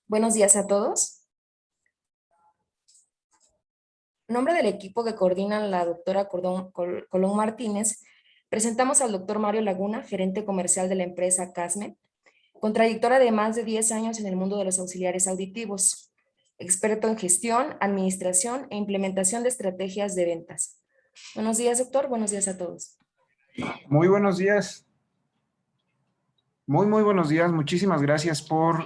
Buenos días a todos. En nombre del equipo que coordina la doctora Colón Martínez, presentamos al doctor Mario Laguna, gerente comercial de la empresa CASME, con trayectoria de más de 10 años en el mundo de los auxiliares auditivos, experto en gestión, administración e implementación de estrategias de ventas. Buenos días, doctor. Buenos días a todos. Muy buenos días. Muy buenos días. Muchísimas gracias por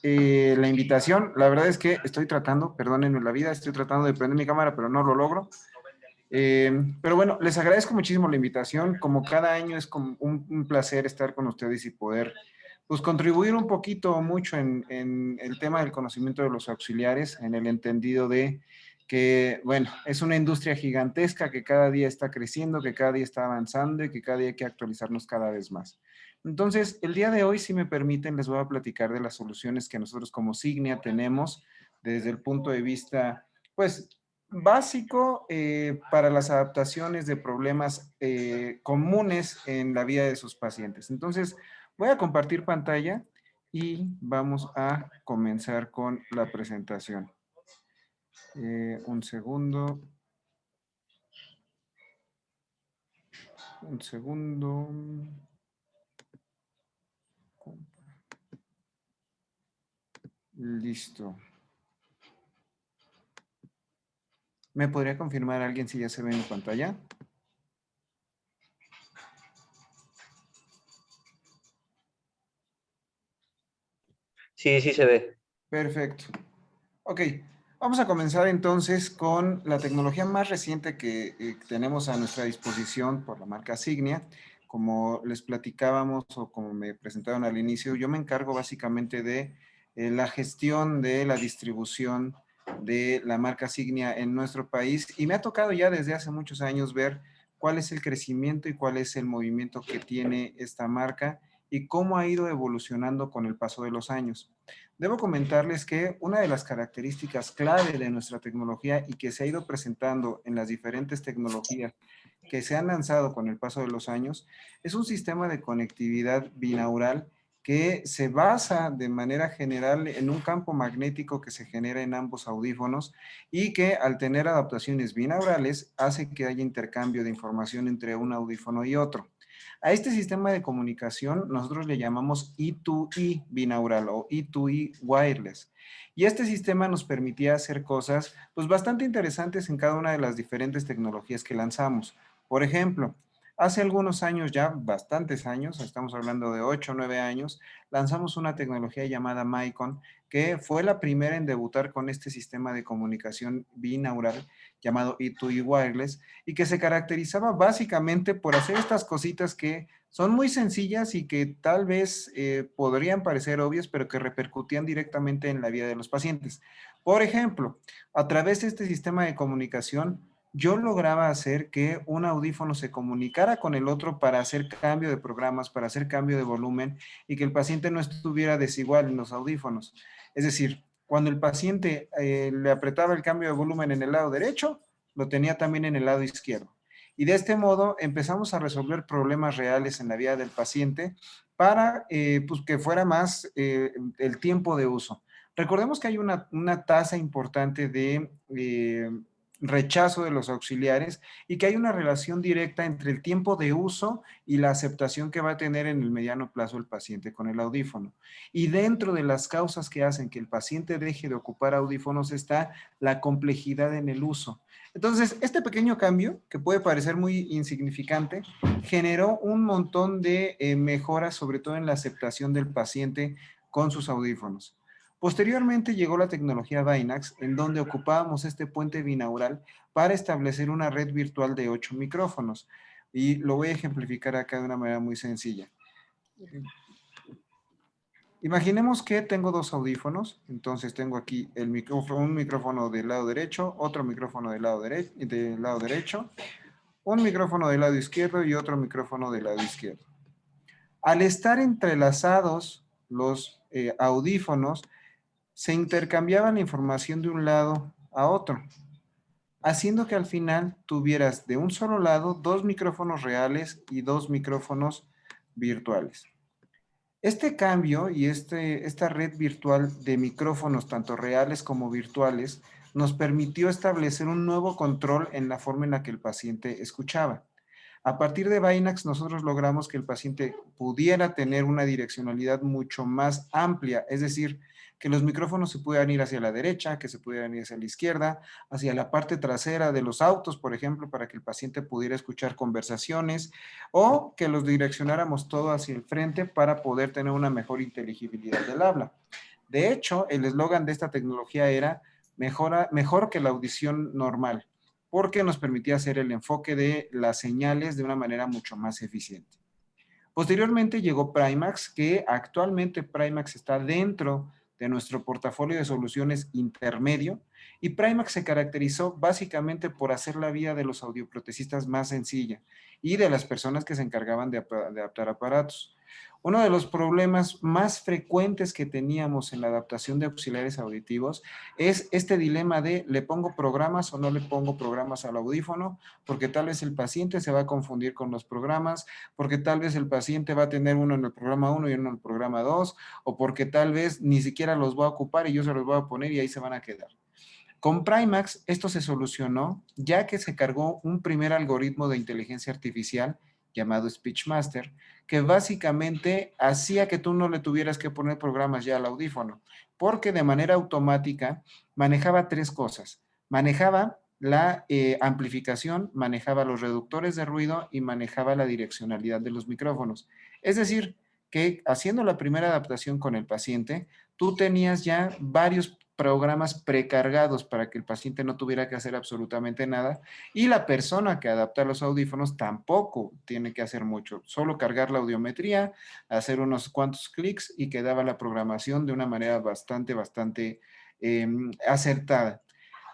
la invitación. La verdad es que estoy tratando, perdónenme la vida, estoy tratando de prender mi cámara, pero no lo logro. Pero bueno, les agradezco muchísimo la invitación. Como cada año es como un placer estar con ustedes y poder pues contribuir un poquito o mucho en el tema del conocimiento de los auxiliares, en el entendido de que, bueno, es una industria gigantesca que cada día está creciendo, que cada día está avanzando y que cada día hay que actualizarnos cada vez más. Entonces, el día de hoy, si me permiten, les voy a platicar de las soluciones que nosotros como Signia tenemos desde el punto de vista, pues, básico para las adaptaciones de problemas comunes en la vida de sus pacientes. Entonces, voy a compartir pantalla y vamos a comenzar con la presentación. Un segundo. Un segundo. Listo. ¿Me podría confirmar alguien si ya se ve en pantalla? Sí, sí se ve. Perfecto. Ok, vamos a comenzar entonces con la tecnología más reciente que tenemos a nuestra disposición por la marca Signia. Como les platicábamos o como me presentaron al inicio, yo me encargo básicamente de la gestión de la distribución de la marca Signia en nuestro país y me ha tocado ya desde hace muchos años ver cuál es el crecimiento y cuál es el movimiento que tiene esta marca y cómo ha ido evolucionando con el paso de los años. Debo comentarles que una de las características clave de nuestra tecnología y que se ha ido presentando en las diferentes tecnologías que se han lanzado con el paso de los años es un sistema de conectividad binaural que se basa de manera general en un campo magnético que se genera en ambos audífonos y que al tener adaptaciones binaurales hace que haya intercambio de información entre un audífono y otro. A este sistema de comunicación nosotros le llamamos E2E binaural o E2E wireless. Y este sistema nos permitía hacer cosas pues bastante interesantes en cada una de las diferentes tecnologías que lanzamos. Por ejemplo, hace algunos años ya, bastantes años, estamos hablando de 8 o 9 años, lanzamos una tecnología llamada Mycon, que fue la primera en debutar con este sistema de comunicación binaural llamado E2E Wireless y que se caracterizaba básicamente por hacer estas cositas que son muy sencillas y que tal vez podrían parecer obvias, pero que repercutían directamente en la vida de los pacientes. Por ejemplo, a través de este sistema de comunicación, yo lograba hacer que un audífono se comunicara con el otro para hacer cambio de programas, para hacer cambio de volumen y que el paciente no estuviera desigual en los audífonos. Es decir, cuando el paciente le apretaba el cambio de volumen en el lado derecho, lo tenía también en el lado izquierdo. Y de este modo empezamos a resolver problemas reales en la vida del paciente para pues que fuera más el tiempo de uso. Recordemos que hay una tasa importante de rechazo de los auxiliares y que hay una relación directa entre el tiempo de uso y la aceptación que va a tener en el mediano plazo el paciente con el audífono. Y dentro de las causas que hacen que el paciente deje de ocupar audífonos está la complejidad en el uso. Entonces, este pequeño cambio, que puede parecer muy insignificante, generó un montón de mejoras, sobre todo en la aceptación del paciente con sus audífonos. Posteriormente llegó la tecnología Dynax, en donde ocupábamos este puente binaural para establecer una red virtual de 8 micrófonos. Y lo voy a ejemplificar acá de una manera muy sencilla. Imaginemos que tengo dos audífonos, entonces tengo aquí un micrófono del lado derecho, otro micrófono del lado derecho, un micrófono del lado izquierdo y otro micrófono del lado izquierdo. Al estar entrelazados los audífonos, se intercambiaba la información de un lado a otro, haciendo que al final tuvieras de un solo lado dos micrófonos reales y dos micrófonos virtuales. Este cambio y esta red virtual de micrófonos, tanto reales como virtuales, nos permitió establecer un nuevo control en la forma en la que el paciente escuchaba. A partir de Binax, nosotros logramos que el paciente pudiera tener una direccionalidad mucho más amplia, es decir, que los micrófonos se pudieran ir hacia la derecha, que se pudieran ir hacia la izquierda, hacia la parte trasera de los autos, por ejemplo, para que el paciente pudiera escuchar conversaciones, o que los direccionáramos todo hacia el frente para poder tener una mejor inteligibilidad del habla. De hecho, el eslogan de esta tecnología era mejor que la audición normal, porque nos permitía hacer el enfoque de las señales de una manera mucho más eficiente. Posteriormente llegó Primax, que actualmente Primax está dentro de nuestro portafolio de soluciones intermedio, y Primax se caracterizó básicamente por hacer la vida de los audioprotesistas más sencilla y de las personas que se encargaban de adaptar aparatos. Uno de los problemas más frecuentes que teníamos en la adaptación de auxiliares auditivos es este dilema de ¿le pongo programas o no le pongo programas al audífono? Porque tal vez el paciente se va a confundir con los programas, porque tal vez el paciente va a tener uno en el programa 1 y uno en el programa 2, o porque tal vez ni siquiera los va a ocupar y yo se los voy a poner y ahí se van a quedar. Con Primax esto se solucionó ya que se cargó un primer algoritmo de inteligencia artificial llamado SpeechMaster, que básicamente hacía que tú no le tuvieras que poner programas ya al audífono, porque de manera automática manejaba tres cosas. Manejaba la amplificación, manejaba los reductores de ruido y manejaba la direccionalidad de los micrófonos. Es decir, que haciendo la primera adaptación con el paciente, tú tenías ya varios programas precargados para que el paciente no tuviera que hacer absolutamente nada y la persona que adapta los audífonos tampoco tiene que hacer mucho, solo cargar la audiometría, hacer unos cuantos clics y quedaba la programación de una manera bastante acertada.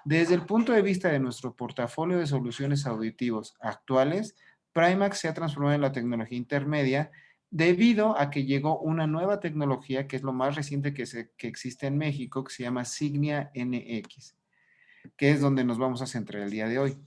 Desde el punto de vista de nuestro portafolio de soluciones auditivos actuales, Primax se ha transformado en la tecnología intermedia debido a que llegó una nueva tecnología que es lo más reciente que existe en México, que se llama Signia NX, que es donde nos vamos a centrar el día de hoy.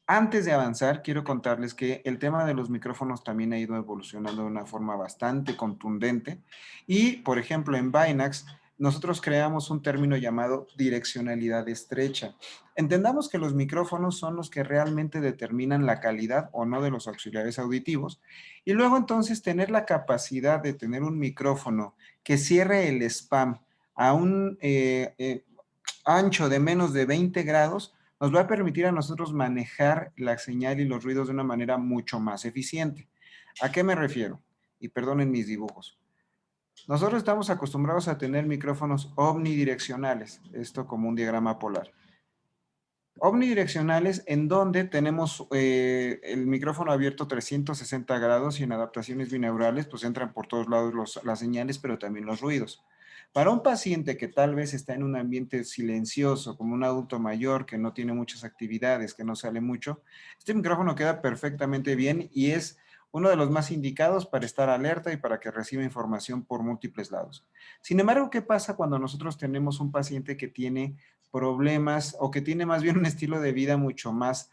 Antes de avanzar, quiero contarles que el tema de los micrófonos también ha ido evolucionando de una forma bastante contundente y, por ejemplo, en Binax, nosotros creamos un término llamado direccionalidad estrecha. Entendamos que los micrófonos son los que realmente determinan la calidad o no de los auxiliares auditivos y luego entonces tener la capacidad de tener un micrófono que cierre el spam a un ancho de menos de 20 grados nos va a permitir a nosotros manejar la señal y los ruidos de una manera mucho más eficiente. ¿A qué me refiero? Y perdonen mis dibujos. Nosotros estamos acostumbrados a tener micrófonos omnidireccionales, esto como un diagrama polar. Omnidireccionales en donde tenemos el micrófono abierto 360 grados y en adaptaciones binaurales pues entran por todos lados las señales pero también los ruidos. Para un paciente que tal vez está en un ambiente silencioso, como un adulto mayor que no tiene muchas actividades, que no sale mucho, este micrófono queda perfectamente bien y es uno de los más indicados para estar alerta y para que reciba información por múltiples lados. Sin embargo, ¿qué pasa cuando nosotros tenemos un paciente que tiene problemas o que tiene más bien un estilo de vida mucho más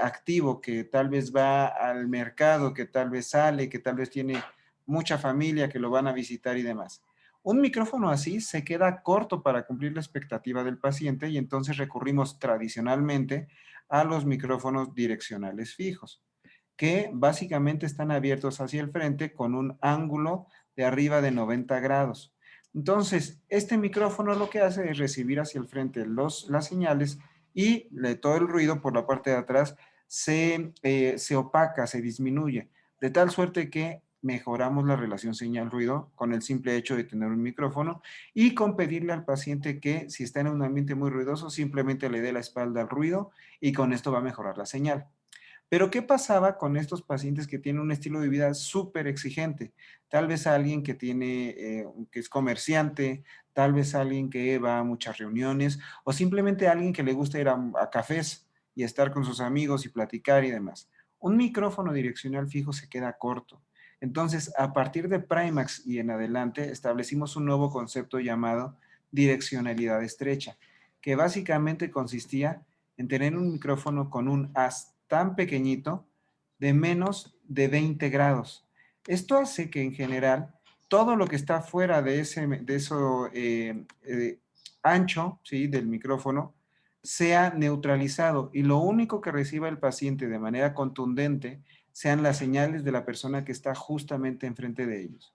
activo, que tal vez va al mercado, que tal vez sale, que tal vez tiene mucha familia que lo van a visitar y demás? Un micrófono así se queda corto para cumplir la expectativa del paciente y entonces recurrimos tradicionalmente a los micrófonos direccionales fijos, que básicamente están abiertos hacia el frente con un ángulo de arriba de 90 grados. Entonces, este micrófono lo que hace es recibir hacia el frente las señales y todo el ruido por la parte de atrás se opaca, se disminuye, de tal suerte que mejoramos la relación señal-ruido con el simple hecho de tener un micrófono y con pedirle al paciente que si está en un ambiente muy ruidoso, simplemente le dé la espalda al ruido y con esto va a mejorar la señal. Pero ¿qué pasaba con estos pacientes que tienen un estilo de vida súper exigente? Tal vez alguien que que es comerciante, tal vez alguien que va a muchas reuniones o simplemente alguien que le gusta ir a cafés y estar con sus amigos y platicar y demás. Un micrófono direccional fijo se queda corto. Entonces, a partir de Primax y en adelante, establecimos un nuevo concepto llamado direccionalidad estrecha, que básicamente consistía en tener un micrófono con un haz tan pequeñito de menos de 20 grados. Esto hace que en general todo lo que está fuera de eso ancho, ¿sí? Del micrófono, sea neutralizado y lo único que reciba el paciente de manera contundente sean las señales de la persona que está justamente enfrente de ellos.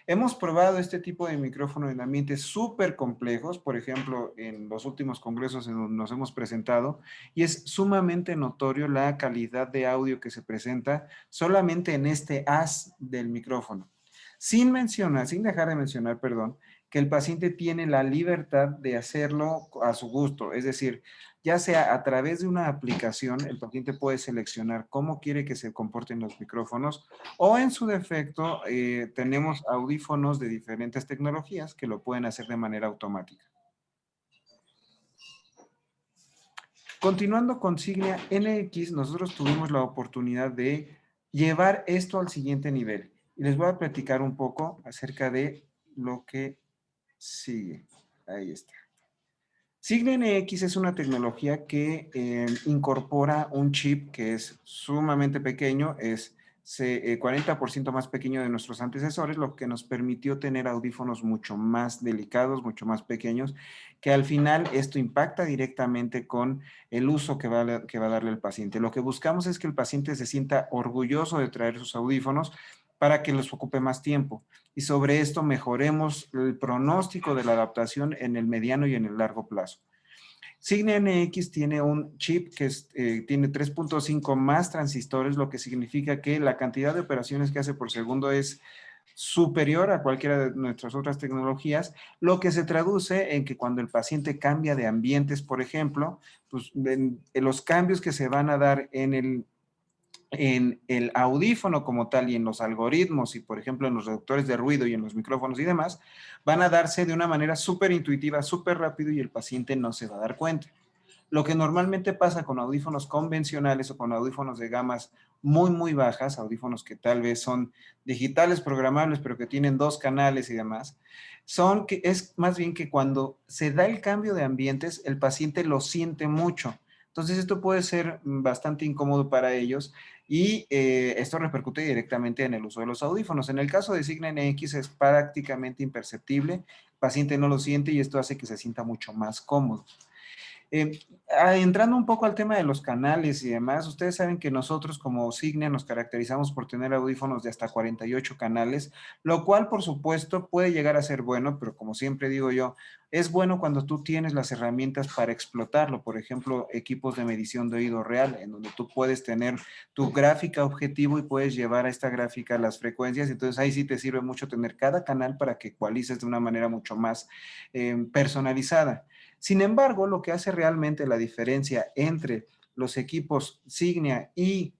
Hemos probado este tipo de micrófono en ambientes súper complejos, por ejemplo, en los últimos congresos en donde nos hemos presentado, y es sumamente notorio la calidad de audio que se presenta solamente en este haz del micrófono. Sin dejar de mencionar, perdón, que el paciente tiene la libertad de hacerlo a su gusto, es decir, ya sea a través de una aplicación, el paciente puede seleccionar cómo quiere que se comporten los micrófonos o en su defecto tenemos audífonos de diferentes tecnologías que lo pueden hacer de manera automática. Continuando con Signia NX, nosotros tuvimos la oportunidad de llevar esto al siguiente nivel. Y les voy a platicar un poco acerca de lo que sigue. Ahí está. Signia NX es una tecnología que incorpora un chip que es sumamente pequeño, es 40% más pequeño de nuestros antecesores, lo que nos permitió tener audífonos mucho más delicados, mucho más pequeños, que al final esto impacta directamente con el uso que va a darle el paciente. Lo que buscamos es que el paciente se sienta orgulloso de traer sus audífonos para que los ocupe más tiempo. Y sobre esto mejoremos el pronóstico de la adaptación en el mediano y en el largo plazo. Signia NX tiene un chip que tiene 3.5 más transistores, lo que significa que la cantidad de operaciones que hace por segundo es superior a cualquiera de nuestras otras tecnologías, lo que se traduce en que cuando el paciente cambia de ambientes, por ejemplo, pues en los cambios que se van a dar en el audífono como tal y en los algoritmos y, por ejemplo, en los reductores de ruido y en los micrófonos y demás, van a darse de una manera súper intuitiva, súper rápido y el paciente no se va a dar cuenta. Lo que normalmente pasa con audífonos convencionales o con audífonos de gamas muy, muy bajas, audífonos que tal vez son digitales programables, pero que tienen 2 canales y demás, es más bien que cuando se da el cambio de ambientes, el paciente lo siente mucho. Entonces, esto puede ser bastante incómodo para ellos y esto repercute directamente en el uso de los audífonos. En el caso de Signia NX es prácticamente imperceptible, el paciente no lo siente y esto hace que se sienta mucho más cómodo. Entrando un poco al tema de los canales y demás, ustedes saben que nosotros como Signia nos caracterizamos por tener audífonos de hasta 48 canales, lo cual por supuesto puede llegar a ser bueno, pero como siempre digo yo, es bueno cuando tú tienes las herramientas para explotarlo, por ejemplo, equipos de medición de oído real, en donde tú puedes tener tu gráfica objetivo y puedes llevar a esta gráfica las frecuencias, entonces ahí sí te sirve mucho tener cada canal para que ecualices de una manera mucho más personalizada. Sin embargo, lo que hace realmente la diferencia entre los equipos Signia y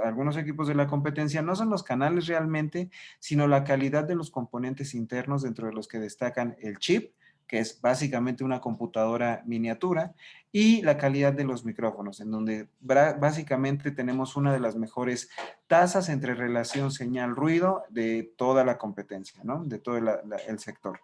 algunos equipos de la competencia no son los canales realmente, sino la calidad de los componentes internos dentro de los que destacan el chip, que es básicamente una computadora miniatura, y la calidad de los micrófonos, en donde básicamente tenemos una de las mejores tasas entre relación señal-ruido de toda la competencia, ¿no? De todo el sector.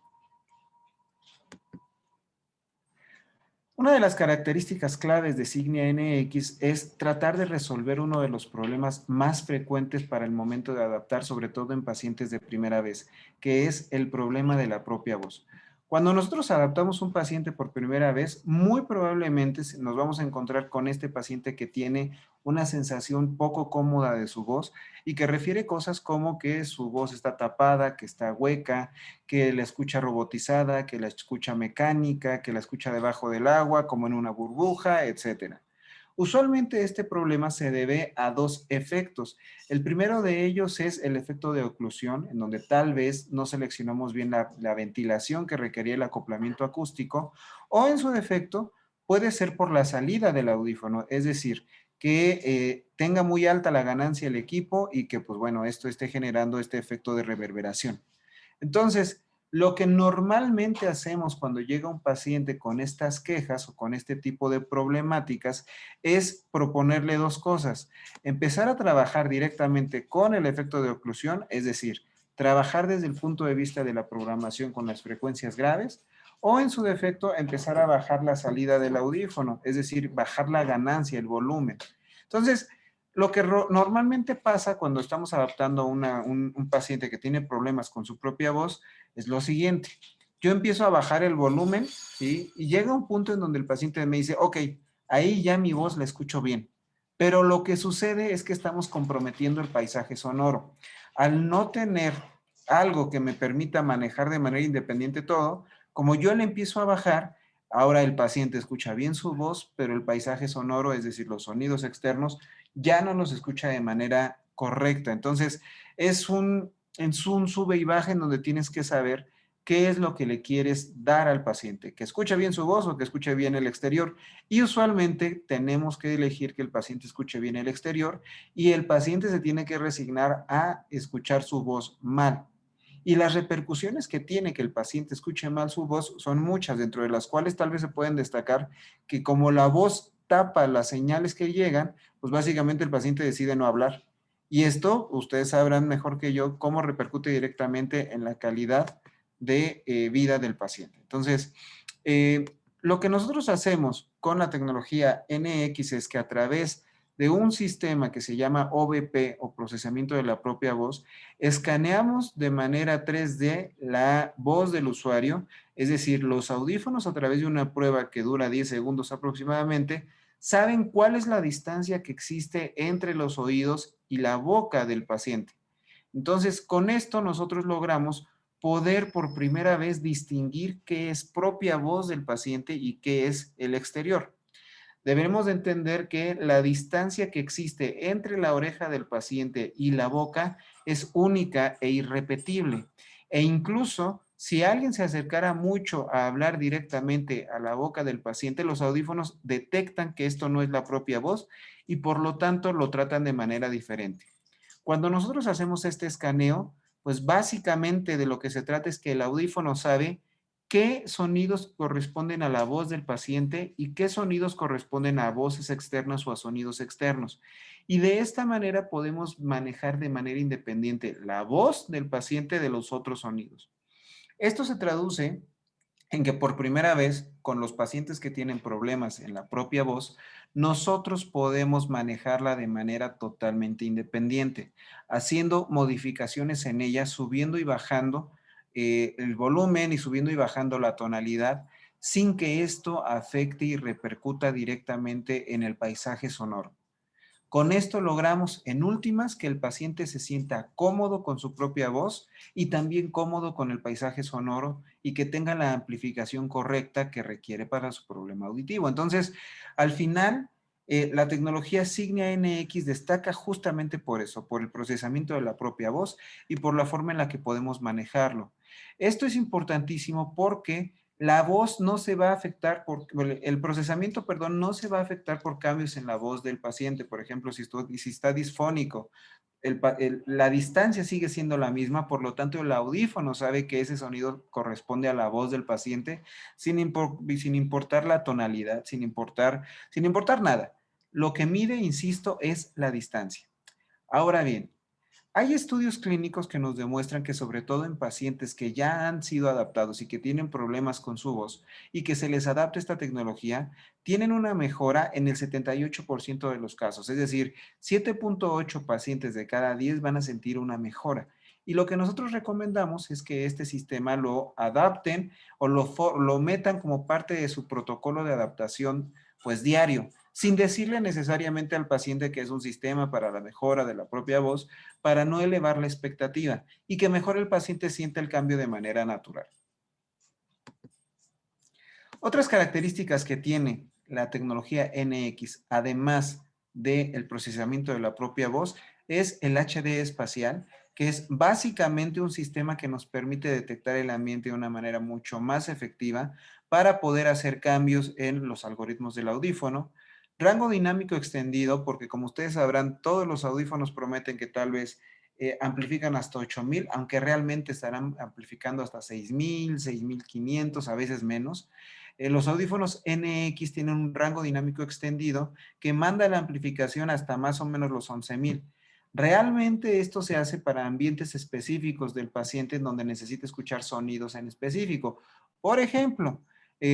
Una de las características claves de Signia NX es tratar de resolver uno de los problemas más frecuentes para el momento de adaptar, sobre todo en pacientes de primera vez, que es el problema de la propia voz. Cuando nosotros adaptamos un paciente por primera vez, muy probablemente nos vamos a encontrar con este paciente que tiene una sensación poco cómoda de su voz y que refiere cosas como que su voz está tapada, que está hueca, que la escucha robotizada, que la escucha mecánica, que la escucha debajo del agua, como en una burbuja, etcétera. Usualmente este problema se debe a 2 efectos. El primero de ellos es el efecto de oclusión, en donde tal vez no seleccionamos bien la ventilación que requería el acoplamiento acústico, o en su defecto puede ser por la salida del audífono, es decir, que tenga muy alta la ganancia el equipo y que, pues bueno, esto esté generando este efecto de reverberación. Entonces, lo que normalmente hacemos cuando llega un paciente con estas quejas o con este tipo de problemáticas es proponerle 2 cosas. Empezar a trabajar directamente con el efecto de oclusión, es decir, trabajar desde el punto de vista de la programación con las frecuencias graves, o en su defecto empezar a bajar la salida del audífono, es decir, bajar la ganancia, el volumen. Entonces, Lo que normalmente pasa cuando estamos adaptando a un paciente que tiene problemas con su propia voz es lo siguiente. Yo empiezo a bajar el volumen, ¿sí? Y llega un punto en donde el paciente me dice, ok, ahí ya mi voz la escucho bien. Pero lo que sucede es que estamos comprometiendo el paisaje sonoro. Al no tener algo que me permita manejar de manera independiente todo, como yo le empiezo a bajar, ahora el paciente escucha bien su voz, pero el paisaje sonoro, es decir, los sonidos externos, ya no los escucha de manera correcta. Entonces, es un sube y baja en donde tienes que saber qué es lo que le quieres dar al paciente, que escuche bien su voz o que escuche bien el exterior. Y usualmente tenemos que elegir que el paciente escuche bien el exterior y el paciente se tiene que resignar a escuchar su voz mal. Y las repercusiones que tiene que el paciente escuche mal su voz son muchas, dentro de las cuales tal vez se pueden destacar que como la voz tapa las señales que llegan, pues básicamente el paciente decide no hablar. Y esto, ustedes sabrán mejor que yo cómo repercute directamente en la calidad de vida del paciente. Entonces, eh, lo que nosotros hacemos con la tecnología NX es que a través de un sistema que se llama OBP o procesamiento de la propia voz, escaneamos de manera 3D la voz del usuario, es decir, los audífonos a través de una prueba que dura 10 segundos aproximadamente, saben cuál es la distancia que existe entre los oídos y la boca del paciente. Entonces, con esto nosotros logramos poder por primera vez distinguir qué es propia voz del paciente y qué es el exterior. Debemos de entender que la distancia que existe entre la oreja del paciente y la boca es única e irrepetible. E incluso si alguien se acercara mucho a hablar directamente a la boca del paciente, los audífonos detectan que esto no es la propia voz y por lo tanto lo tratan de manera diferente. Cuando nosotros hacemos este escaneo, pues básicamente de lo que se trata es que el audífono sabe qué sonidos corresponden a la voz del paciente y qué sonidos corresponden a voces externas o a sonidos externos. Y de esta manera podemos manejar de manera independiente la voz del paciente de los otros sonidos. Esto se traduce en que por primera vez, con los pacientes que tienen problemas en la propia voz, nosotros podemos manejarla de manera totalmente independiente, haciendo modificaciones en ella, subiendo y bajando el volumen y subiendo y bajando la tonalidad, sin que esto afecte y repercuta directamente en el paisaje sonoro. Con esto logramos, en últimas, que el paciente se sienta cómodo con su propia voz y también cómodo con el paisaje sonoro y que tenga la amplificación correcta que requiere para su problema auditivo. Entonces, al final, la tecnología Signia NX destaca justamente por eso, por el procesamiento de la propia voz y por la forma en la que podemos manejarlo. Esto es importantísimo porque la voz no se va a afectar por, el procesamiento, perdón, no se va a afectar por cambios en la voz del paciente. Por ejemplo, si está disfónico, la distancia sigue siendo la misma, por lo tanto el audífono sabe que ese sonido corresponde a la voz del paciente sin importar la tonalidad, sin importar nada. Lo que mide, insisto, es la distancia. Ahora bien, hay estudios clínicos que nos demuestran que sobre todo en pacientes que ya han sido adaptados y que tienen problemas con su voz y que se les adapta esta tecnología, tienen una mejora en el 78% de los casos. Es decir, 7.8 pacientes de cada 10 van a sentir una mejora. Y lo que nosotros recomendamos es que este sistema lo adapten o lo metan como parte de su protocolo de adaptación pues diario, sin decirle necesariamente al paciente que es un sistema para la mejora de la propia voz, para no elevar la expectativa y que mejor el paciente sienta el cambio de manera natural. Otras características que tiene la tecnología NX, además del procesamiento de la propia voz, es el HD espacial, que es básicamente un sistema que nos permite detectar el ambiente de una manera mucho más efectiva para poder hacer cambios en los algoritmos del audífono. Rango dinámico extendido, porque como ustedes sabrán, todos los audífonos prometen que tal vez amplifican hasta 8000, aunque realmente estarán amplificando hasta 6000, 6500, a veces menos. Los audífonos NX tienen un rango dinámico extendido que manda la amplificación hasta más o menos los 11000. Realmente esto se hace para ambientes específicos del paciente en donde necesita escuchar sonidos en específico. Por ejemplo,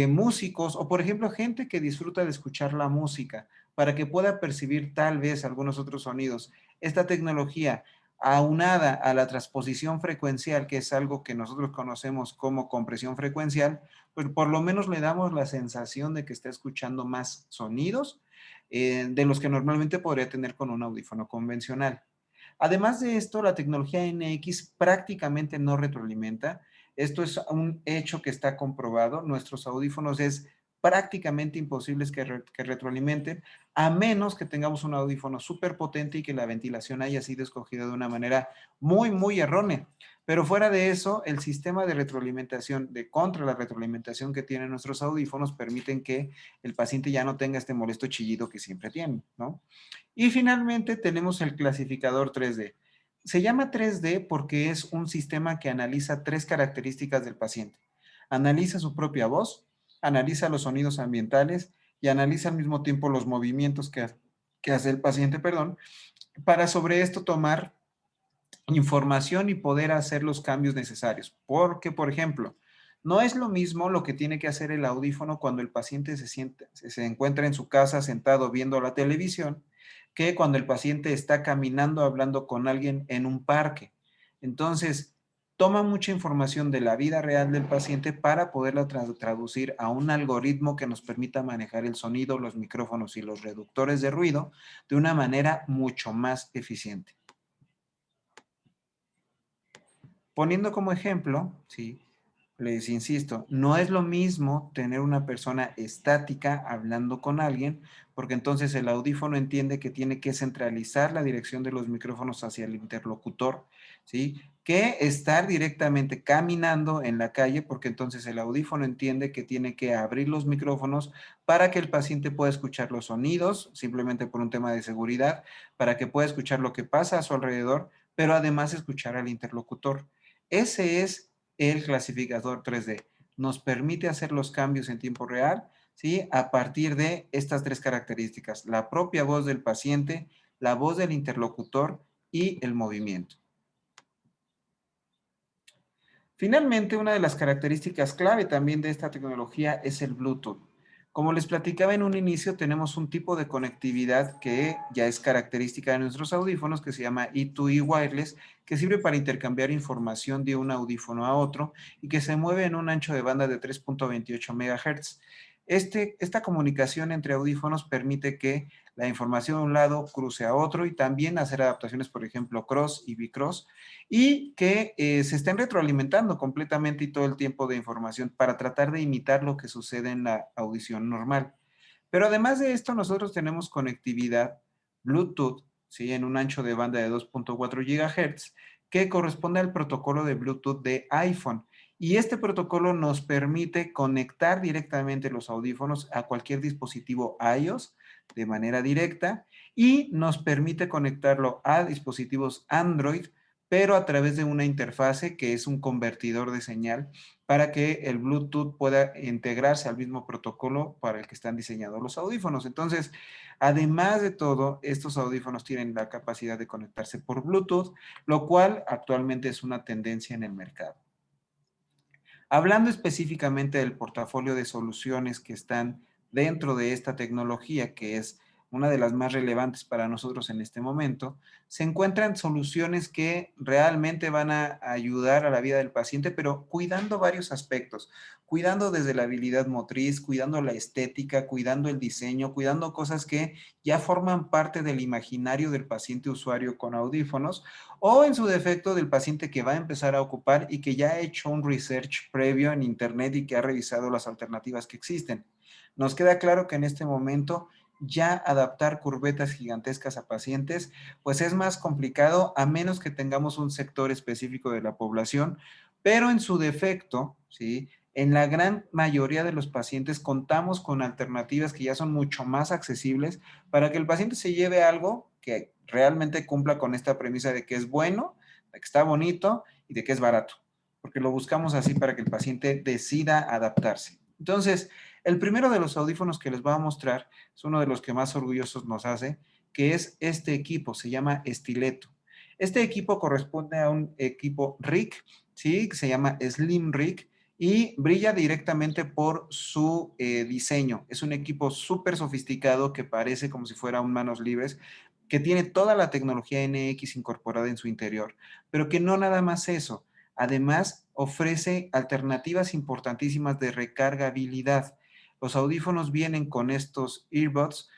músicos o por ejemplo gente que disfruta de escuchar la música. para que pueda percibir tal vez algunos otros sonidos. Esta tecnología, aunada a la transposición frecuencial, que es algo que nosotros conocemos como compresión frecuencial, pues por lo menos le damos la sensación de que está escuchando más sonidos de los que normalmente podría tener con un audífono convencional. Además de esto, la tecnología NX prácticamente no retroalimenta. Esto es un hecho que está comprobado. Nuestros audífonos es prácticamente imposibles que retroalimenten, a menos que tengamos un audífono súper potente y que la ventilación haya sido escogida de una manera muy, muy errónea. Pero fuera de eso, el sistema de retroalimentación, de contra la retroalimentación que tienen nuestros audífonos, permiten que el paciente ya no tenga este molesto chillido que siempre tiene, ¿no? Y finalmente tenemos el clasificador 3D. Se llama 3D porque es un sistema que analiza tres características del paciente. Analiza su propia voz, analiza los sonidos ambientales y analiza al mismo tiempo los movimientos que hace el paciente, perdón, para sobre esto tomar información y poder hacer los cambios necesarios. Porque, por ejemplo, no es lo mismo lo que tiene que hacer el audífono cuando el paciente se encuentra en su casa sentado viendo la televisión, que cuando el paciente está caminando hablando con alguien en un parque. Entonces, toma mucha información de la vida real del paciente para poderla traducir a un algoritmo que nos permita manejar el sonido, los micrófonos y los reductores de ruido de una manera mucho más eficiente. Poniendo como ejemplo, ¿sí? Les insisto, no es lo mismo tener una persona estática hablando con alguien, porque entonces el audífono entiende que tiene que centralizar la dirección de los micrófonos hacia el interlocutor, ¿sí? Que estar directamente caminando en la calle, porque entonces el audífono entiende que tiene que abrir los micrófonos para que el paciente pueda escuchar los sonidos, simplemente por un tema de seguridad, para que pueda escuchar lo que pasa a su alrededor, pero además escuchar al interlocutor. Ese es el clasificador 3D. Nos permite hacer los cambios en tiempo real, ¿sí? A partir de estas tres características: la propia voz del paciente, la voz del interlocutor y el movimiento. Finalmente, una de las características clave también de esta tecnología es el Bluetooth. Como les platicaba en un inicio, tenemos un tipo de conectividad que ya es característica de nuestros audífonos, que se llama E2E Wireless, que sirve para intercambiar información de un audífono a otro y que se mueve en un ancho de banda de 3.28 MHz. Esta comunicación entre audífonos permite que la información de un lado cruce a otro y también hacer adaptaciones, por ejemplo, cross y bicross, y que se estén retroalimentando completamente y todo el tiempo de información para tratar de imitar lo que sucede en la audición normal. Pero además de esto, nosotros tenemos conectividad Bluetooth, ¿sí? En un ancho de banda de 2.4 GHz, que corresponde al protocolo de Bluetooth de iPhone. Y este protocolo nos permite conectar directamente los audífonos a cualquier dispositivo iOS de manera directa y nos permite conectarlo a dispositivos Android, pero a través de una interfase que es un convertidor de señal para que el Bluetooth pueda integrarse al mismo protocolo para el que están diseñados los audífonos. Entonces, además de todo, estos audífonos tienen la capacidad de conectarse por Bluetooth, lo cual actualmente es una tendencia en el mercado. Hablando específicamente del portafolio de soluciones que están dentro de esta tecnología, que es una de las más relevantes para nosotros en este momento, se encuentran soluciones que realmente van a ayudar a la vida del paciente, pero cuidando varios aspectos, cuidando desde la habilidad motriz, cuidando la estética, cuidando el diseño, cuidando cosas que ya forman parte del imaginario del paciente usuario con audífonos, o en su defecto del paciente que va a empezar a ocupar y que ya ha hecho un research previo en internet y que ha revisado las alternativas que existen. Nos queda claro que en este momento ya adaptar curvetas gigantescas a pacientes, pues es más complicado a menos que tengamos un sector específico de la población, pero en su defecto, ¿sí? En la gran mayoría de los pacientes contamos con alternativas que ya son mucho más accesibles para que el paciente se lleve algo que realmente cumpla con esta premisa de que es bueno, de que está bonito y de que es barato, porque lo buscamos así para que el paciente decida adaptarse. Entonces, el primero de los audífonos que les voy a mostrar es uno de los que más orgullosos nos hace, que es este equipo, se llama Estileto. Este equipo corresponde a un equipo RIC, ¿sí? Que se llama Slim RIC y brilla directamente por su diseño. Es un equipo súper sofisticado que parece como si fuera un manos libres, que tiene toda la tecnología NX incorporada en su interior, pero que no nada más eso. Además, ofrece alternativas importantísimas de recargabilidad. Los audífonos vienen con estos earbuds,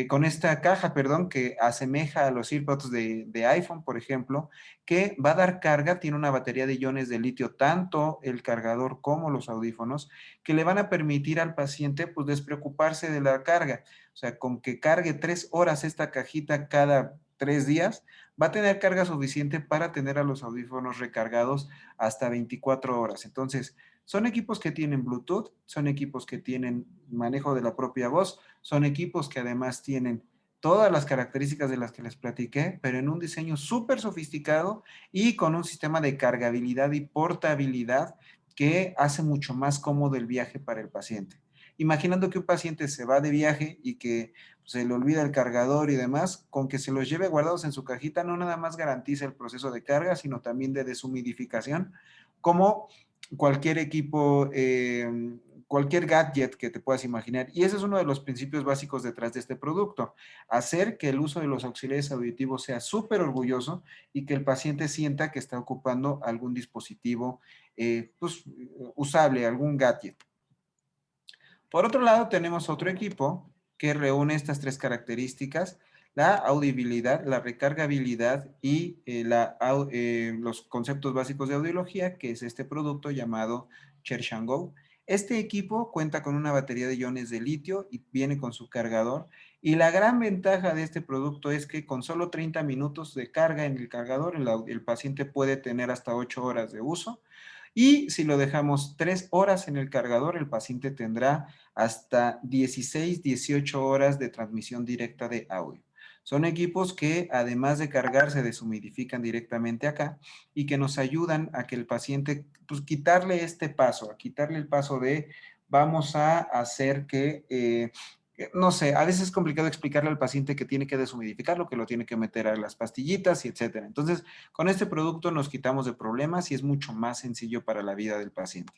con esta caja, perdón, que asemeja a los earbuds de iPhone, por ejemplo, que va a dar carga, tiene una batería de iones de litio, tanto el cargador como los audífonos, que le van a permitir al paciente pues despreocuparse de la carga. O sea, con que cargue 3 horas esta cajita cada 3 días, va a tener carga suficiente para tener a los audífonos recargados hasta 24 horas. Entonces, son equipos que tienen Bluetooth, son equipos que tienen manejo de la propia voz, son equipos que además tienen todas las características de las que les platiqué, pero en un diseño súper sofisticado y con un sistema de cargabilidad y portabilidad que hace mucho más cómodo el viaje para el paciente. Imaginando que un paciente se va de viaje y que se le olvida el cargador y demás, con que se los lleve guardados en su cajita, no nada más garantiza el proceso de carga, sino también de deshumidificación, como cualquier equipo, cualquier gadget que te puedas imaginar. Y ese es uno de los principios básicos detrás de este producto, hacer que el uso de los auxiliares auditivos sea súper orgulloso y que el paciente sienta que está ocupando algún dispositivo pues, usable, algún gadget. Por otro lado, tenemos otro equipo que reúne estas tres características: la audibilidad, la recargabilidad y los conceptos básicos de audiología, que es este producto llamado Chershan Go. Este equipo cuenta con una batería de iones de litio y viene con su cargador. Y la gran ventaja de este producto es que con solo 30 minutos de carga en el cargador, el paciente puede tener hasta 8 horas de uso. Y si lo dejamos 3 horas en el cargador, el paciente tendrá hasta 16, 18 horas de transmisión directa de audio. Son equipos que además de cargar se deshumidifican directamente acá y que nos ayudan a que el paciente, pues quitarle este paso, a quitarle el paso de vamos a hacer que no sé, a veces es complicado explicarle al paciente que tiene que deshumidificarlo, que lo tiene que meter a las pastillitas y etcétera. Entonces, con este producto nos quitamos de problemas y es mucho más sencillo para la vida del paciente.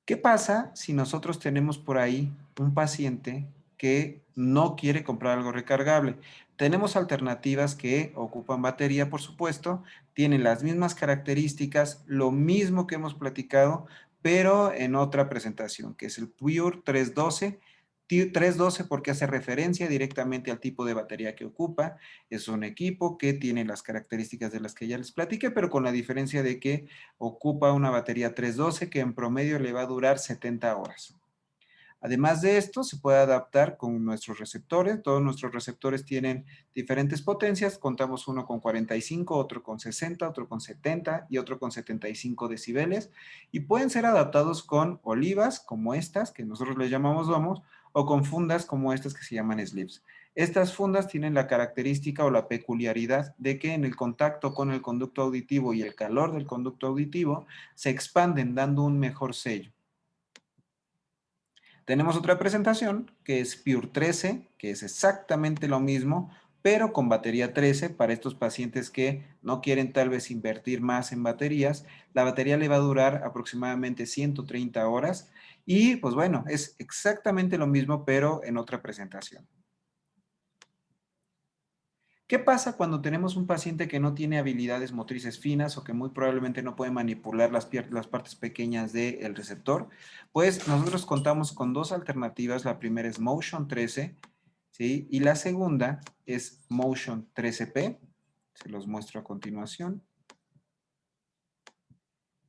¿Qué pasa si nosotros tenemos por ahí un paciente que no quiere comprar algo recargable? Tenemos alternativas que ocupan batería, por supuesto, tienen las mismas características, lo mismo que hemos platicado, pero en otra presentación, que es el Pure 312. 312 porque hace referencia directamente al tipo de batería que ocupa. Es un equipo que tiene las características de las que ya les platiqué, pero con la diferencia de que ocupa una batería 312 que en promedio le va a durar 70 horas. Además de esto, se puede adaptar con nuestros receptores. Todos nuestros receptores tienen diferentes potencias. Contamos uno con 45, otro con 60, otro con 70 y otro con 75 decibeles. Y pueden ser adaptados con olivas como estas, que nosotros les llamamos domos, o con fundas como estas que se llaman slips. Estas fundas tienen la característica o la peculiaridad de que en el contacto con el conducto auditivo y el calor del conducto auditivo se expanden dando un mejor sello. Tenemos otra presentación que es Pure 13, que es exactamente lo mismo, pero con batería 13 para estos pacientes que no quieren tal vez invertir más en baterías. La batería le va a durar aproximadamente 130 horas y pues bueno, es exactamente lo mismo, pero en otra presentación. ¿Qué pasa cuando tenemos un paciente que no tiene habilidades motrices finas o que muy probablemente no puede manipular las partes pequeñas del receptor? Pues nosotros contamos con dos alternativas. La primera es Motion 13, ¿sí? Y la segunda es Motion 13P. Se los muestro a continuación.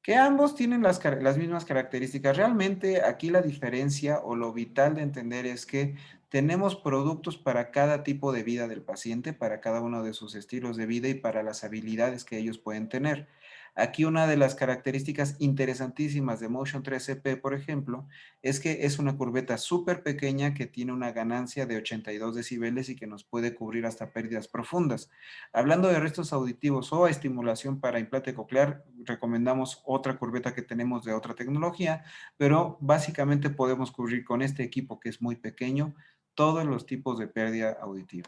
Que ambos tienen las mismas características. Realmente aquí la diferencia o lo vital de entender es que tenemos productos para cada tipo de vida del paciente, para cada uno de sus estilos de vida y para las habilidades que ellos pueden tener. Aquí una de las características interesantísimas de Motion 13P, por ejemplo, es que es una curveta súper pequeña que tiene una ganancia de 82 decibeles y que nos puede cubrir hasta pérdidas profundas. Hablando de restos auditivos o estimulación para implante coclear, recomendamos otra curveta que tenemos de otra tecnología, pero básicamente podemos cubrir con este equipo que es muy pequeño todos los tipos de pérdida auditiva.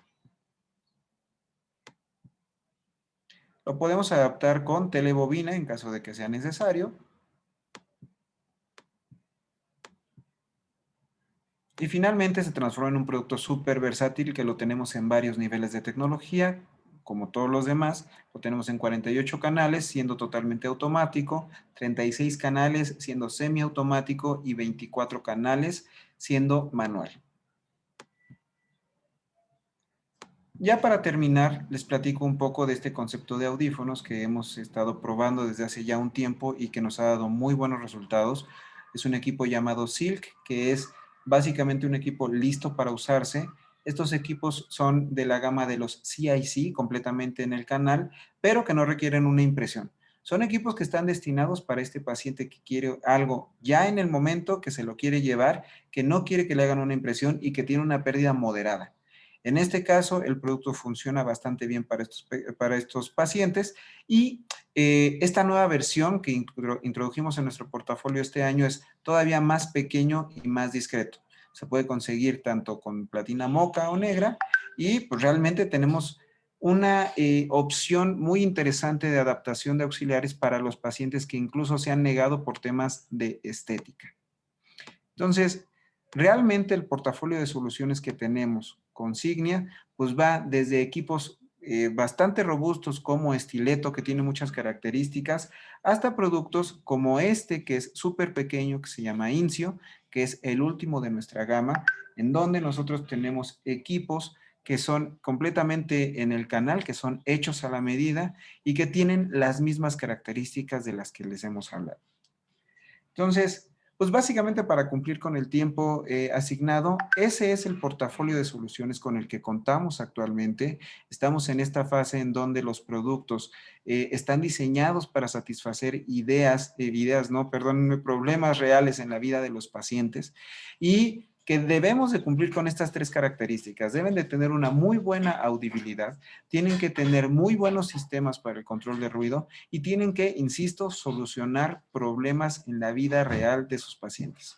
Lo podemos adaptar con telebobina en caso de que sea necesario. Y finalmente se transforma en un producto súper versátil que lo tenemos en varios niveles de tecnología, como todos los demás. Lo tenemos en 48 canales, siendo totalmente automático, 36 canales siendo semiautomático y 24 canales siendo manual. Ya para terminar, les platico un poco de este concepto de audífonos que hemos estado probando desde hace ya un tiempo y que nos ha dado muy buenos resultados. Es un equipo llamado Silk, que es básicamente un equipo listo para usarse. Estos equipos son de la gama de los CIC, completamente en el canal, pero que no requieren una impresión. Son equipos que están destinados para este paciente que quiere algo ya en el momento, que se lo quiere llevar, que no quiere que le hagan una impresión y que tiene una pérdida moderada. En este caso, el producto funciona bastante bien para estos pacientes y esta nueva versión que introdujimos en nuestro portafolio este año es todavía más pequeño y más discreto. Se puede conseguir tanto con platina moca o negra y pues realmente tenemos una opción muy interesante de adaptación de auxiliares para los pacientes que incluso se han negado por temas de estética. Entonces, realmente el portafolio de soluciones que tenemos con Signia, pues va desde equipos bastante robustos como Estileto, que tiene muchas características, hasta productos como este, que es súper pequeño, que se llama Incio, que es el último de nuestra gama, en donde nosotros tenemos equipos que son completamente en el canal, que son hechos a la medida y que tienen las mismas características de las que les hemos hablado. Entonces, pues básicamente para cumplir con el tiempo asignado, ese es el portafolio de soluciones con el que contamos actualmente. Estamos en esta fase en donde los productos están diseñados para satisfacer problemas reales en la vida de los pacientes y que debemos de cumplir con estas tres características. Deben de tener una muy buena audibilidad, tienen que tener muy buenos sistemas para el control de ruido y tienen que, insisto, solucionar problemas en la vida real de sus pacientes.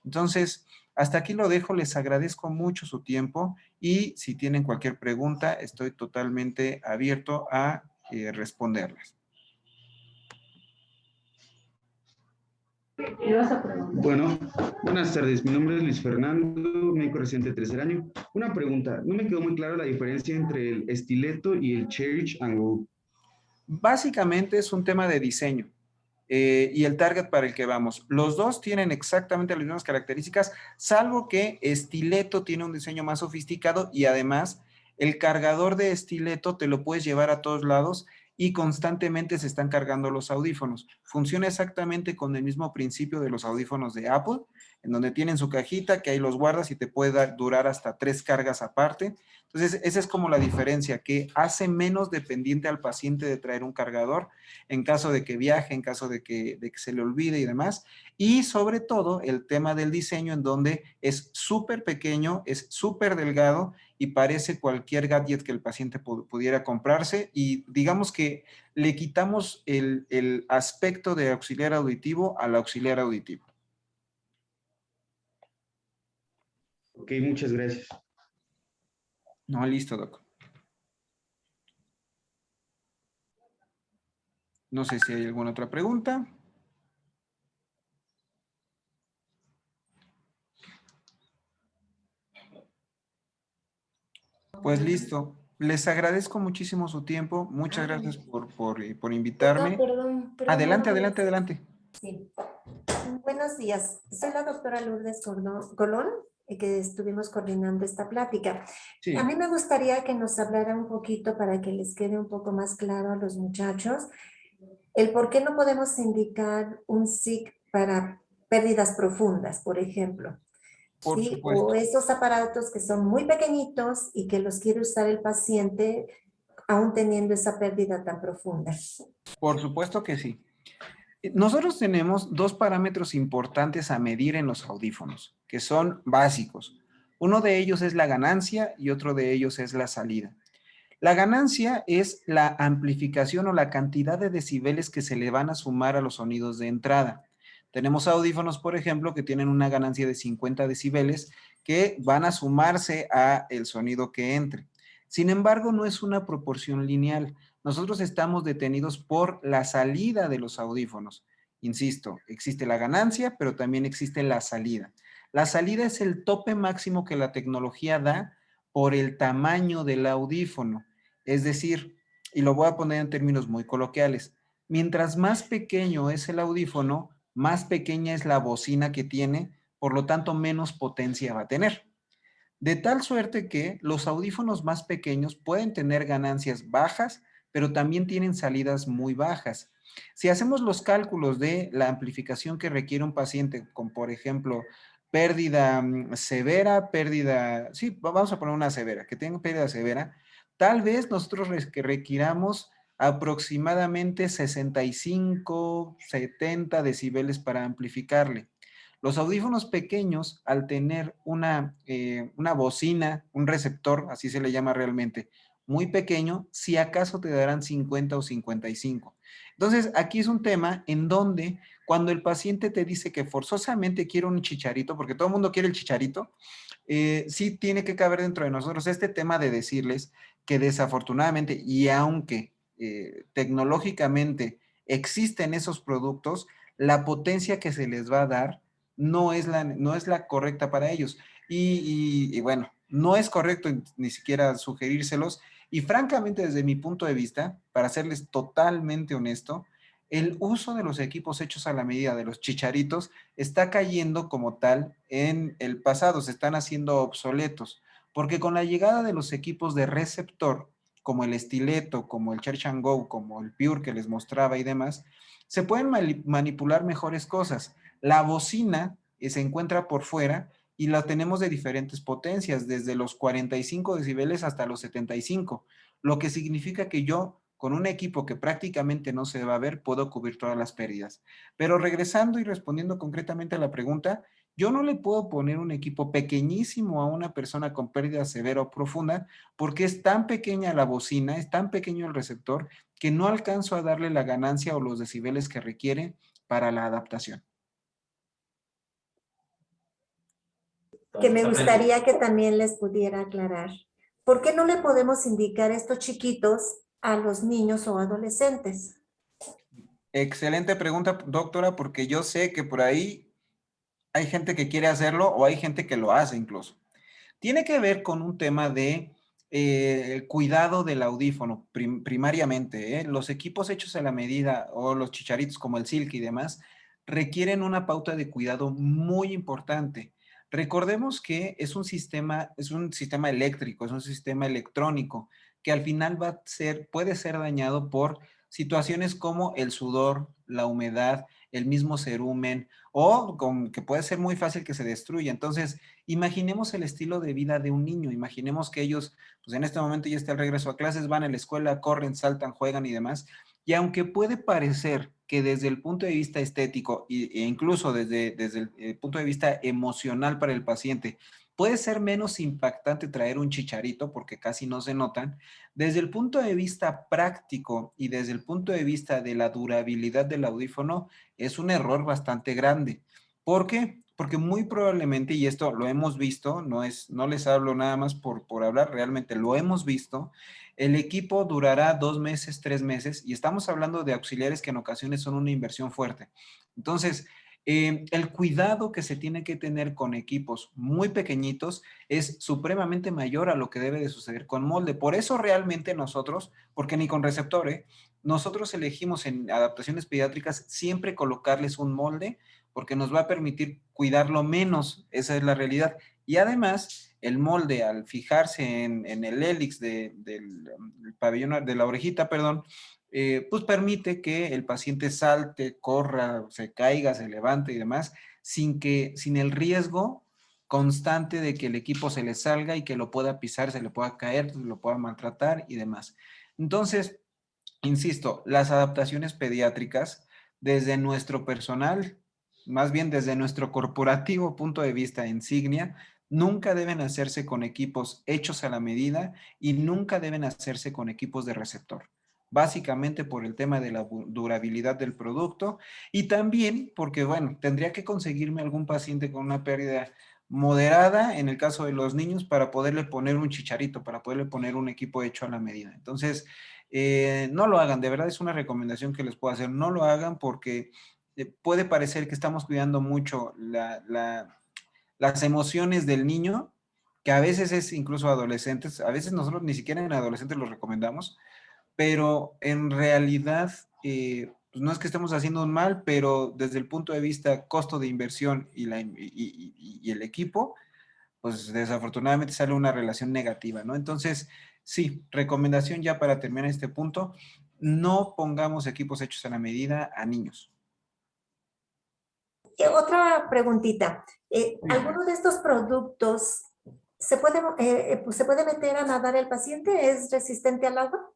Entonces, hasta aquí lo dejo, les agradezco mucho su tiempo y si tienen cualquier pregunta, estoy totalmente abierto a responderlas. Bueno, buenas tardes. Mi nombre es Luis Fernando, médico residente de tercer año. Una pregunta, no me quedó muy clara la diferencia entre el estileto y el Cherish and Go. Básicamente es un tema de diseño y el target para el que vamos. Los dos tienen exactamente las mismas características, salvo que Estileto tiene un diseño más sofisticado y además el cargador de Estileto te lo puedes llevar a todos lados y constantemente se están cargando los audífonos. Funciona exactamente con el mismo principio de los audífonos de Apple, en donde tienen su cajita que ahí los guardas y te puede durar hasta 3 cargas aparte. Entonces, esa es como la diferencia, que hace menos dependiente al paciente de traer un cargador en caso de que viaje, en caso de que se le olvide y demás. Y sobre todo, el tema del diseño en donde es súper pequeño, es súper delgado y parece cualquier gadget que el paciente pudiera comprarse y digamos que le quitamos el aspecto de auxiliar auditivo al auxiliar auditivo. Ok, muchas gracias. No, listo, Doc. No sé si hay alguna otra pregunta. Pues listo. Les agradezco muchísimo su tiempo. Muchas gracias por invitarme. Perdón. Adelante, buenos adelante, días. adelante. Sí. Buenos días. Soy la doctora Lourdes Colón, que estuvimos coordinando esta plática. Sí. A mí me gustaría que nos hablara un poquito para que les quede un poco más claro a los muchachos el por qué no podemos indicar un SIC para pérdidas profundas, por ejemplo. Por ¿Sí? supuesto. O esos aparatos que son muy pequeñitos y que los quiere usar el paciente aún teniendo esa pérdida tan profunda. Por supuesto que sí. Nosotros tenemos dos parámetros importantes a medir en los audífonos, que son básicos. Uno de ellos es la ganancia y otro de ellos es la salida. La ganancia es la amplificación o la cantidad de decibeles que se le van a sumar a los sonidos de entrada. Tenemos audífonos, por ejemplo, que tienen una ganancia de 50 decibeles que van a sumarse a el sonido que entre. Sin embargo, no es una proporción lineal. nosotros estamos detenidos por la salida de los audífonos. Insisto, existe la ganancia, pero también existe la salida. La salida es el tope máximo que la tecnología da por el tamaño del audífono. Es decir, y lo voy a poner en términos muy coloquiales, mientras más pequeño es el audífono, más pequeña es la bocina que tiene, por lo tanto menos potencia va a tener. De tal suerte que los audífonos más pequeños pueden tener ganancias bajas, pero también tienen salidas muy bajas. Si hacemos los cálculos de la amplificación que requiere un paciente con, por ejemplo, pérdida severa, sí, vamos a poner una severa, que tenga pérdida severa, tal vez nosotros que requiramos aproximadamente 65, 70 decibeles para amplificarle. Los audífonos pequeños, al tener una bocina, un receptor, así se le llama realmente, muy pequeño, si acaso te darán 50 o 55. Entonces, aquí es un tema en donde cuando el paciente te dice que forzosamente quiere un chicharito, porque todo el mundo quiere el chicharito, sí tiene que caber dentro de nosotros este tema de decirles que desafortunadamente, y aunque tecnológicamente existen esos productos, la potencia que se les va a dar no es la correcta para ellos. Y bueno, no es correcto ni siquiera sugerírselos. Y francamente, desde mi punto de vista, para serles totalmente honesto, el uso de los equipos hechos a la medida de los chicharitos está cayendo como tal en el pasado, se están haciendo obsoletos, porque con la llegada de los equipos de receptor, como el estileto, como el Charge and Go, como el Pure que les mostraba y demás, se pueden manipular mejores cosas. La bocina se encuentra por fuera y la tenemos de diferentes potencias, desde los 45 decibeles hasta los 75, lo que significa que yo, con un equipo que prácticamente no se va a ver, puedo cubrir todas las pérdidas. Pero regresando y respondiendo concretamente a la pregunta, yo no le puedo poner un equipo pequeñísimo a una persona con pérdida severa o profunda porque es tan pequeña la bocina, es tan pequeño el receptor que no alcanzo a darle la ganancia o los decibeles que requiere para la adaptación. Que me gustaría que también les pudiera aclarar. ¿Por qué no le podemos indicar estos chiquitos a los niños o adolescentes? Excelente pregunta, doctora, porque yo sé que por ahí hay gente que quiere hacerlo o hay gente que lo hace incluso. Tiene que ver con un tema de cuidado del audífono primariamente. Los equipos hechos a la medida o los chicharitos como el Silk y demás requieren una pauta de cuidado muy importante. Recordemos que es un sistema eléctrico, es un sistema electrónico que al final puede ser dañado por situaciones como el sudor, la humedad, el mismo cerumen o que puede ser muy fácil que se destruya. Entonces, imaginemos el estilo de vida de un niño, imaginemos que ellos, pues en este momento ya está el regreso a clases, van a la escuela, corren, saltan, juegan y demás, y aunque puede parecer que desde el punto de vista estético e incluso desde el punto de vista emocional para el paciente, puede ser menos impactante traer un chicharito porque casi no se notan, desde el punto de vista práctico y desde el punto de vista de la durabilidad del audífono, es un error bastante grande. ¿Por qué? Porque muy probablemente, y esto lo hemos visto, no les hablo nada más por hablar, realmente lo hemos visto, el equipo durará 2 meses, 3 meses, y estamos hablando de auxiliares que en ocasiones son una inversión fuerte. Entonces, el cuidado que se tiene que tener con equipos muy pequeñitos es supremamente mayor a lo que debe de suceder con molde. Por eso realmente nosotros, porque ni con receptor, nosotros elegimos en adaptaciones pediátricas siempre colocarles un molde porque nos va a permitir cuidarlo menos, esa es la realidad. Y además, el molde al fijarse en el hélix del pabellón, de la orejita, perdón, pues permite que el paciente salte, corra, se caiga, se levante y demás, sin el riesgo constante de que el equipo se le salga y que lo pueda pisar, se le pueda caer, se lo pueda maltratar y demás. Entonces, insisto, las adaptaciones pediátricas desde nuestro personal, más bien desde nuestro corporativo punto de vista insignia, nunca deben hacerse con equipos hechos a la medida y nunca deben hacerse con equipos de receptor. Básicamente por el tema de la durabilidad del producto y también porque, bueno, tendría que conseguirme algún paciente con una pérdida moderada en el caso de los niños para poderle poner un chicharito, para poderle poner un equipo hecho a la medida. Entonces, No lo hagan, de verdad es una recomendación que les puedo hacer. No lo hagan porque puede parecer que estamos cuidando mucho las emociones del niño, que a veces es incluso adolescentes, a veces nosotros ni siquiera en adolescentes los recomendamos, pero en realidad pues no es que estemos haciendo un mal, pero desde el punto de vista costo de inversión y el equipo, pues desafortunadamente sale una relación negativa, ¿no? Entonces, sí, recomendación ya para terminar este punto, no pongamos equipos hechos a la medida a niños. Otra preguntita. Dígame. ¿Alguno de estos productos pues, se puede meter a nadar el paciente? ¿Es resistente al agua?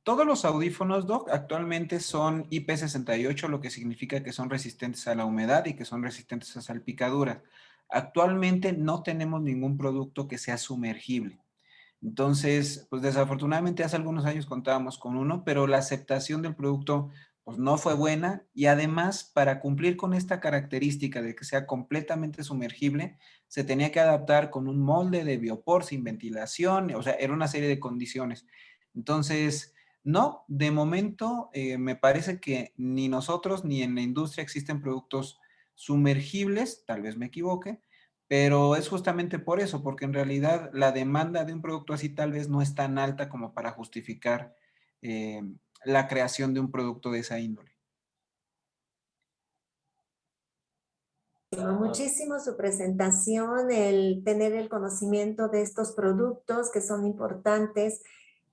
Todos los audífonos, Doc, actualmente son IP68, lo que significa que son resistentes a la humedad y que son resistentes a salpicaduras. Actualmente no tenemos ningún producto que sea sumergible. Entonces, pues desafortunadamente hace algunos años contábamos con uno, pero la aceptación del producto pues no fue buena y además para cumplir con esta característica de que sea completamente sumergible, se tenía que adaptar con un molde de biopor sin ventilación, o sea, era una serie de condiciones. Entonces, no, de momento me parece que ni nosotros ni en la industria existen productos sumergibles, tal vez me equivoque, pero es justamente por eso, porque en realidad la demanda de un producto así tal vez no es tan alta como para justificar eh, la creación de un producto de esa índole. Muchísimo su presentación, el tener el conocimiento de estos productos que son importantes,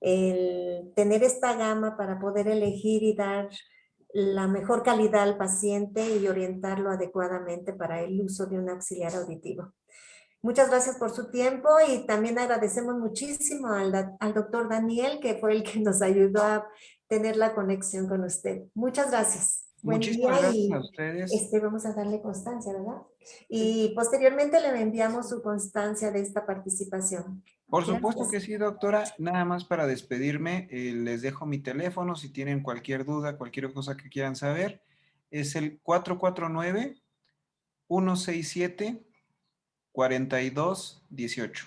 el tener esta gama para poder elegir y dar la mejor calidad al paciente y orientarlo adecuadamente para el uso de un auxiliar auditivo. Muchas gracias por su tiempo y también agradecemos muchísimo al doctor Daniel, que fue el que nos ayudó a tener la conexión con usted. Muchas gracias. Buen Muchísimas día gracias a y ustedes. vamos a darle constancia, ¿verdad? Y posteriormente le enviamos su constancia de esta participación. Por supuesto Gracias. que sí, doctora. Nada más para despedirme, les dejo mi teléfono si tienen cualquier duda, cualquier cosa que quieran saber. Es el 449-167-4218.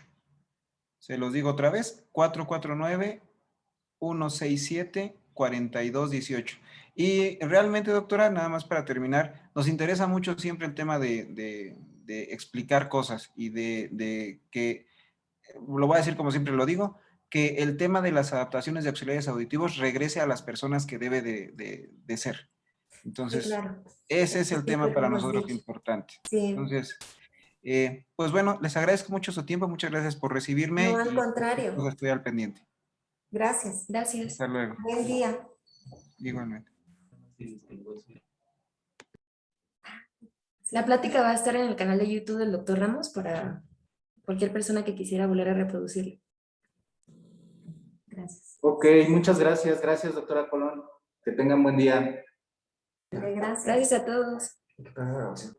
Se los digo otra vez, 449-167-4218. Y realmente, doctora, nada más para terminar, nos interesa mucho siempre el tema de explicar cosas y de que, lo voy a decir como siempre lo digo, que el tema de las adaptaciones de auxiliares auditivos regrese a las personas que debe de ser. Sí, Entonces, claro. ese es Eso el tema siempre lo para hemos nosotros dicho. importante. Sí, Entonces, pues bueno, les agradezco mucho su tiempo, muchas gracias por no, recibirme al y cualquier cosa contrario. estoy al pendiente. Gracias. Gracias. Hasta luego, Buen día. igualmente. La plática va a estar en el canal de YouTube del doctor Ramos para cualquier persona que quisiera volver a reproducirlo. Gracias. Ok, muchas gracias. Gracias, doctora Colón. Que tengan buen día. Gracias. Gracias a todos. Hay que parar la grabación.